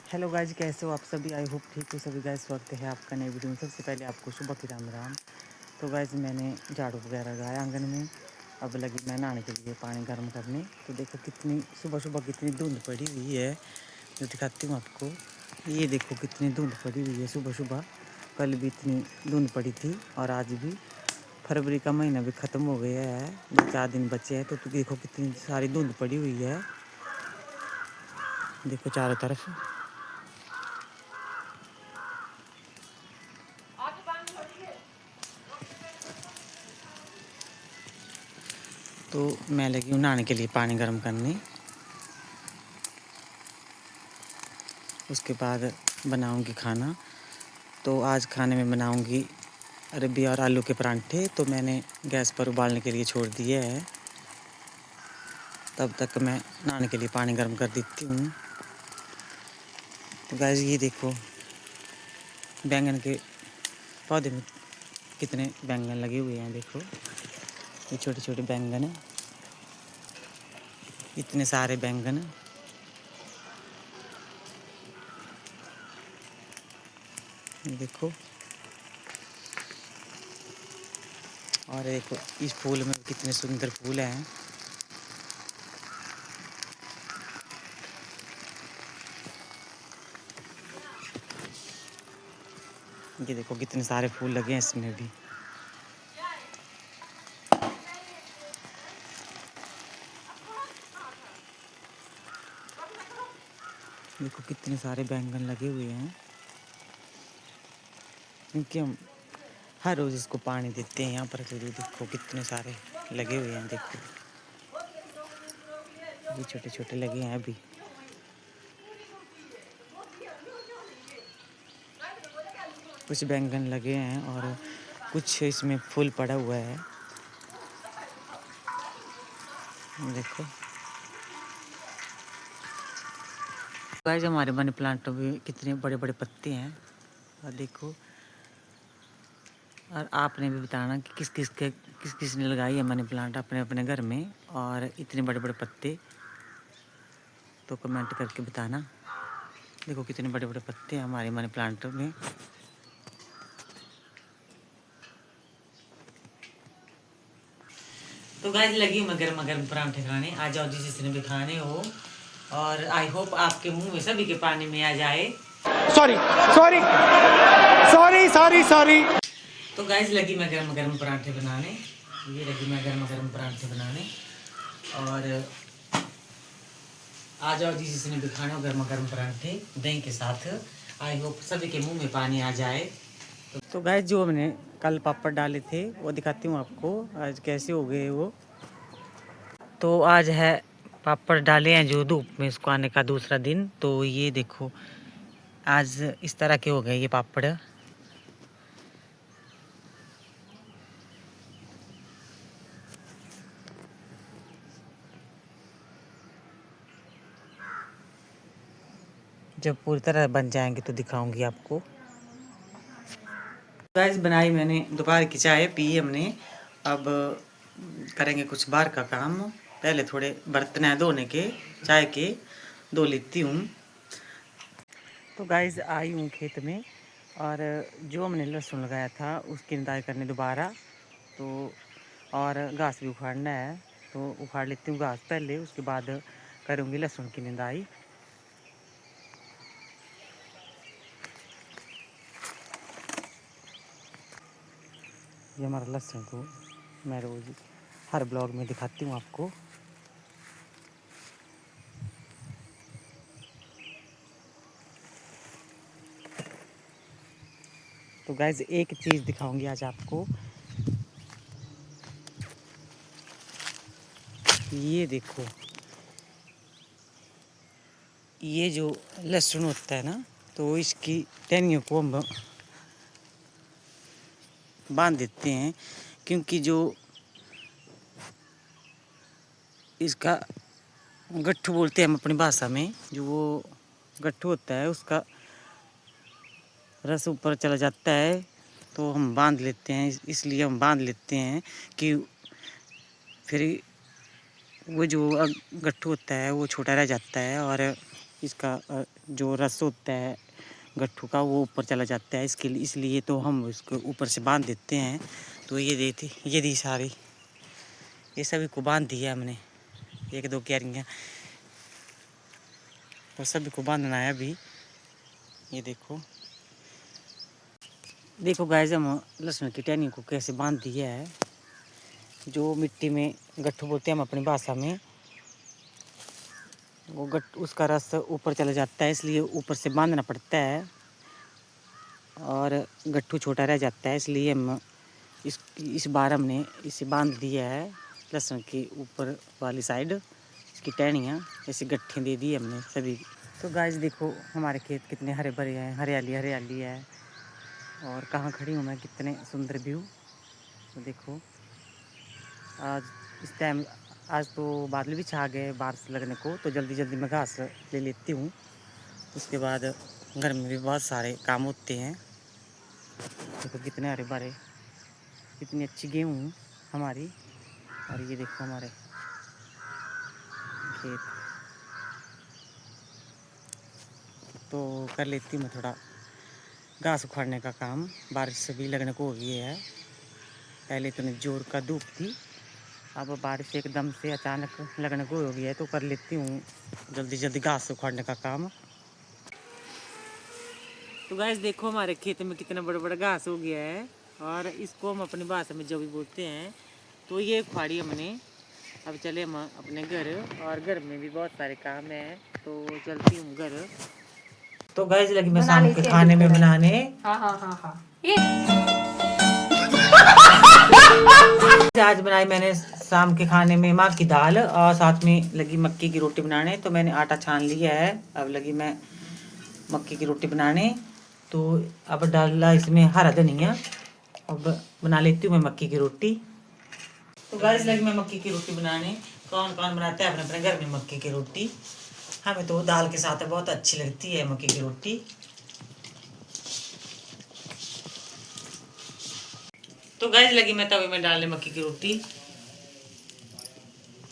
Hello guys, कैसे हो आप सभी? आई होप ठीक हो सभी गाइज। स्वागत है आपका नई वीडियो में। सबसे पहले आपको सुबह की राम राम। तो गाइज मैंने झाड़ू वगैरह लगाया आंगन में। अब लगी मैं नहाने के लिए पानी गर्म करने। तो देखो कितनी सुबह सुबह कितनी धुंध पड़ी हुई है, जो दिखाती हूँ आपको। ये देखो कितनी धुंध पड़ी हुई है सुबह सुबह। कल भी इतनी धुंध पड़ी थी और आज भी। फरवरी का महीना भी ख़त्म हो गया है, 4 दिन बचे हैं। तो देखो कितनी सारी धुंध पड़ी हुई है, देखो चारों तरफ। तो मैं लगी हूँ नहाने के लिए पानी गर्म करने। उसके बाद बनाऊंगी खाना। तो आज खाने में बनाऊंगी अरबी और आलू के परांठे। तो मैंने गैस पर उबालने के लिए छोड़ दिए है। तब तक मैं नहाने के लिए पानी गर्म कर देती हूँ। तो गाइस ये देखो बैंगन के पौधे में कितने बैंगन लगे हुए हैं। देखो ये छोटे छोटे बैंगन हैं, इतने सारे बैंगन। देखो और देखो इस फूल में कितने सुंदर फूल हैं। ये देखो कितने सारे फूल लगे हैं इसमें भी। देखो कितने सारे बैंगन लगे हुए हैं, क्योंकि हम हर रोज़ इसको पानी देते हैं यहाँ पर। तो देखो कितने सारे लगे हुए हैं। देखो ये छोटे छोटे लगे हैं अभी। कुछ बैंगन लगे हैं और कुछ इसमें फूल पड़ा हुआ है। देखो गाइस हमारे मनी प्लांट में कितने बड़े बड़े पत्ते हैं। और देखो, और आपने भी बताना कि किस किस ने लगाई है मनी प्लांट अपने अपने घर में और इतने बड़े बड़े पत्ते। तो कमेंट करके बताना। देखो कितने बड़े बड़े पत्ते हैं हमारे मनी प्लांट में। तो गाइस लगी हूँ मैं गर्मा गर्म परांठे खाने। आ जाओ जिसने भी खाने हो। और आई होप आपके मुंह में सभी के पानी में आ जाए। Sorry sorry sorry sorry sorry. तो गाइस लगी मैं गर्मा गर्म परांठे बनाने। ये लगी मैं गर्मा गर्म परांठे बनाने। और आ जाओ जिसने भी खाने हो गर्मा गर्म परांठे दही के साथ। आई होप सभी के मुंह में पानी आ जाए। तो गाइस जो हमने कल पापड़ डाले थे वो दिखाती हूँ आपको आज कैसे हो गए वो। तो आज है पापड़ डाले हैं जो धूप में सुखाने का दूसरा दिन। तो ये देखो आज इस तरह के हो गए ये पापड़। जब पूरी तरह बन जाएंगे तो दिखाऊंगी आपको। गाइस बनाई मैंने दोपहर की चाय पी हमने। अब करेंगे कुछ बाहर का काम। पहले थोड़े बर्तन हैं धोने के, चाय के धो लेती हूँ। तो गाइस आई हूँ खेत में और जो हमने लहसुन लगाया था उसकी निदाई करने दोबारा। तो और घास भी उखाड़ना है, तो उखाड़ लेती हूँ घास पहले, उसके बाद करूँगी लहसुन की निदाई। ये हमारा लहसुन को मैं रोज़ हर ब्लॉग में दिखाती हूँ आपको। तो गाइस एक चीज़ दिखाऊंगी आज आपको। ये देखो ये जो लहसुन होता है ना, तो इसकी टहनियों को हम बांध देते हैं, क्योंकि जो इसका गट्ठू बोलते हैं हम अपनी भाषा में, जो वो गट्ठू होता है उसका रस ऊपर चला जाता है। तो हम बांध लेते हैं, इसलिए हम बांध लेते हैं कि फिर वो जो गट्ठू होता है वो छोटा रह जाता है और इसका जो रस होता है गट्ठू का वो ऊपर चला जाता है, इसके लिए इसलिए तो हम उसको ऊपर से बांध देते हैं। तो ये दी सारी, ये सभी को बांध दिया हमने, 1-2 क्यारियाँ और सभी को बांधना है अभी। ये देखो गाइस, हम लहसुन की टहनियों को कैसे बांध दिया है। जो मिट्टी में गट्ठू बोलते हैं हम अपनी भाषा में, वो उसका रस ऊपर चला जाता है, इसलिए ऊपर से बांधना पड़ता है और गट्ठू छोटा रह जाता है। इसलिए हम इस बार हमने इसे बांध दिया है, लहसुन के ऊपर वाली साइड इसकी टहनियाँ ऐसे गट्ठे दे दी हमने सभी। तो गाइस देखो हमारे खेत कितने हरे भरे हैं, हरियाली हरियाली है और कहाँ खड़ी हूँ मैं, कितने सुंदर व्यू। तो देखो आज तो बादल भी छा गए बारिश लगने को, तो जल्दी जल्दी मैं घास ले लेती हूँ। उसके बाद घर में भी बहुत सारे काम होते हैं। देखो कितने हरे भरे, कितनी अच्छी गेहूँ हमारी। और ये देखो हमारे खेत। तो कर लेती हूँ मैं थोड़ा घास उखाड़ने का काम, बारिश भी लगने को हो गई है। पहले इतने जोर का धूप थी, अब बारिश एकदम से अचानक लगने को हो गया है। तो कर लेती हूँ जल्दी जल्दी घास उखाड़ने का काम। तो गाइस देखो हमारे खेत में कितना बड़ा बड़ा घास हो गया है और इसको हम अपनी भाषा में जो भी बोलते हैं। तो ये उखाड़ी हमने, अब चले हम अपने घर, और घर में भी बहुत सारे काम है। तो चलती हूँ घर। तो गाइस लगी मैं शाम के खाने में बनाने। हाँ। आज बनाई मैंने शाम के खाने में माँ की दाल और साथ में लगी मक्की की रोटी बनाने। तो मैंने आटा छान लिया है, अब लगी मैं मक्की की रोटी बनाने। तो अब डाला इसमें हरा धनिया, अब बना लेती हूँ मैं मक्की की रोटी। तो गाइस लगी मैं मक्की की रोटी बनाने। कौन कौन बनाता है अपने अपने घर में मक्की की रोटी, हमें तो दाल के साथ बहुत अच्छी लगती है मक्की की रोटी। तो गाइस लगी मैं तवे में डालने मक्की की रोटी।